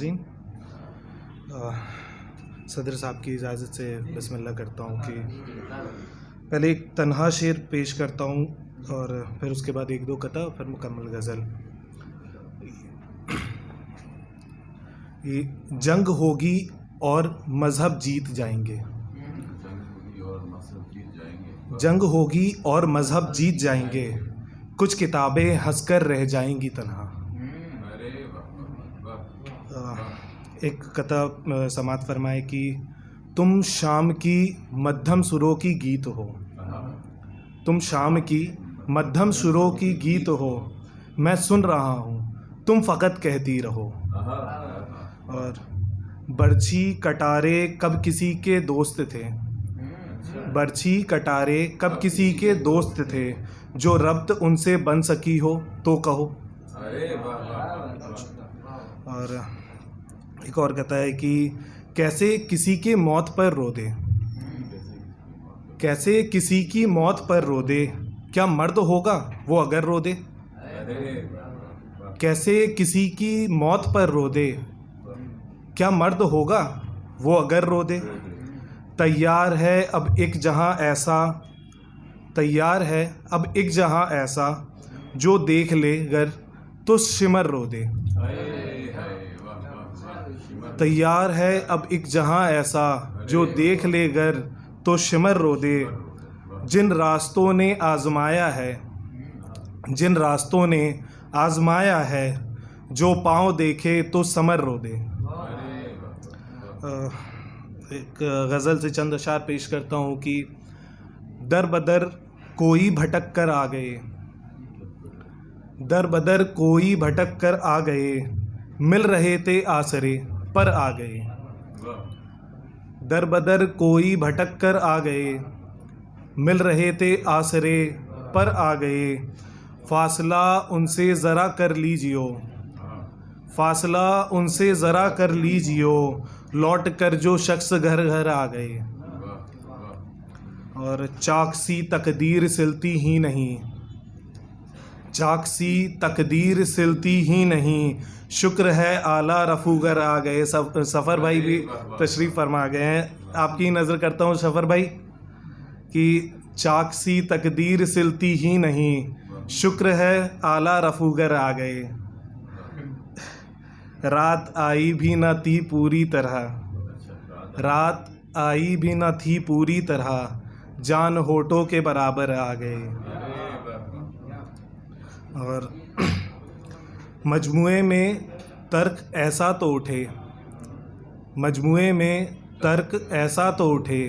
नाज़रीन, सदर साहब की इजाज़त से बिस्मिल्लाह करता हूँ कि पहले एक तन्हा शेर पेश करता हूँ और फिर उसके बाद एक दो कता, फिर मुकम्मल गज़ल। ये जंग होगी और मज़हब जीत जाएंगे, जंग होगी और मज़हब जीत जाएंगे, कुछ किताबें हंसकर रह जाएंगी तन्हा। एक कता समात फरमाए कि तुम शाम की मध्यम सुरों की गीत हो, तुम शाम की मध्यम सुरों की गीत हो, मैं सुन रहा हूँ तुम फ़कत कहती रहो। और बर्छी कटारे कब किसी के दोस्त थे, बर्छी कटारे कब किसी के दोस्त थे, जो रब्त उनसे बन सकी हो तो कहो। और एक और कहता है कि कैसे किसी के मौत पर रो दे, कैसे किसी की मौत पर रो दे, क्या मर्द होगा वो अगर रो दे। कैसे किसी की मौत पर रो दे, क्या मर्द होगा वो अगर रो दे। तैयार है अब एक जहां ऐसा, तैयार है अब एक जहां ऐसा, जो देख ले गर तो शिमर रो दे। तैयार है अब एक जहां ऐसा, जो देख ले गर तो शिमर रो दे। जिन रास्तों ने आजमाया है, जिन रास्तों ने आजमाया है, जो पाँव देखे तो समर रो दे। एक गज़ल से चंद अशार पेश करता हूँ कि दर बदर कोई भटक कर आ गए, दर बदर कोई भटक कर आ गए, मिल रहे थे आसरे पर आ गए। दर बदर कोई भटक कर आ गए, मिल रहे थे आसरे पर आ गए। फासला उनसे ज़रा कर लीजियो, फासला उनसे ज़रा कर लीजियो, लौट कर जो शख्स घर घर आ गए। और चाक सी तकदीर सिलती ही नहीं, चाक सी तकदीर सिलती ही नहीं, शुक्र है आला रफूगर आ गए। सफ़र भाई भी तशरीफ़ फरमा गए हैं। आपकी नज़र करता हूँ सफ़र भाई कि चाक सी तकदीर सिलती ही नहीं, शुक्र है आला रफूगर आ गए। रात आई भी न थी पूरी तरह, रात आई भी न थी पूरी तरह, जान होठों के बराबर आ गए। और मजमुए में तर्क ऐसा तो उठे, मजमुए में तर्क ऐसा तो उठे,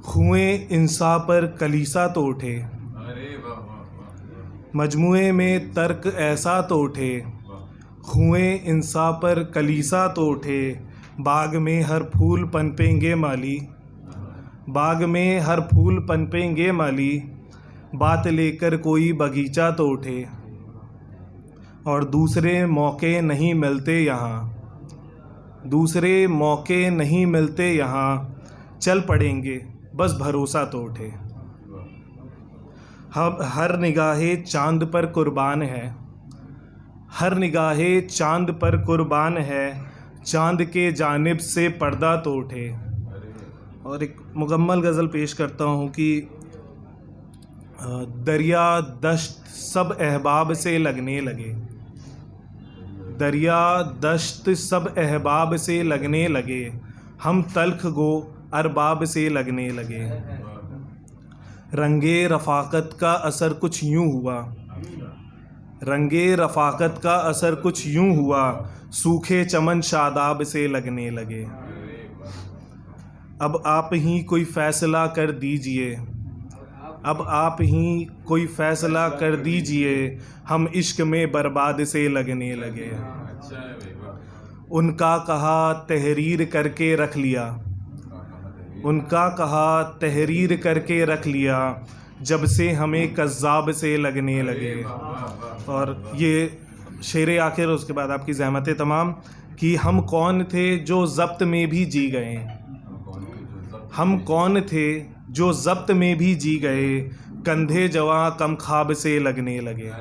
खुए इंसा पर कलीसा तो उठे। मजमुए में तर्क ऐसा तो उठे, खुए इंसा पर कलीसा तो उठे। बाग में हर फूल पनपेंगे माली, बाग में हर फूल पनपेंगे माली, बात लेकर कोई बगीचा तो उठे। और दूसरे मौके नहीं मिलते यहाँ, दूसरे मौके नहीं मिलते यहाँ, चल पड़ेंगे बस भरोसा तो उठे। हम हर निगाहे चांद पर कुर्बान है, हर निगाहे चांद पर कुर्बान है, चांद के जानिब से पर्दा तो उठे। और एक मुकम्मल गज़ल पेश करता हूँ कि दरिया दश्त सब अहबाब से लगने लगे, दरिया दश्त सब अहबाब से लगने लगे, हम तल्ख गो अरबाब से लगने लगे। रंगे रफ़ाकत का असर कुछ यूँ हुआ, रंगे रफ़ाकत का असर कुछ यूँ हुआ, सूखे चमन शादाब से लगने लगे। अब आप ही कोई फ़ैसला कर दीजिए, अब आप ही कोई फ़ैसला कर दीजिए, हम इश्क में बर्बाद से लगने लगे। उनका कहा तहरीर करके रख लिया, उनका कहा तहरीर करके रख लिया, जब से हमें कज़्ज़ाब से लगने लगे। और ये शेर आखिर, उसके बाद आपकी ज़हमतें तमाम कि हम कौन थे जो ज़ब्त में भी जी गए, हम कौन थे जो ज़ब्त में भी जी गए, कंधे जवां कम ख्वाब से लगने लगे।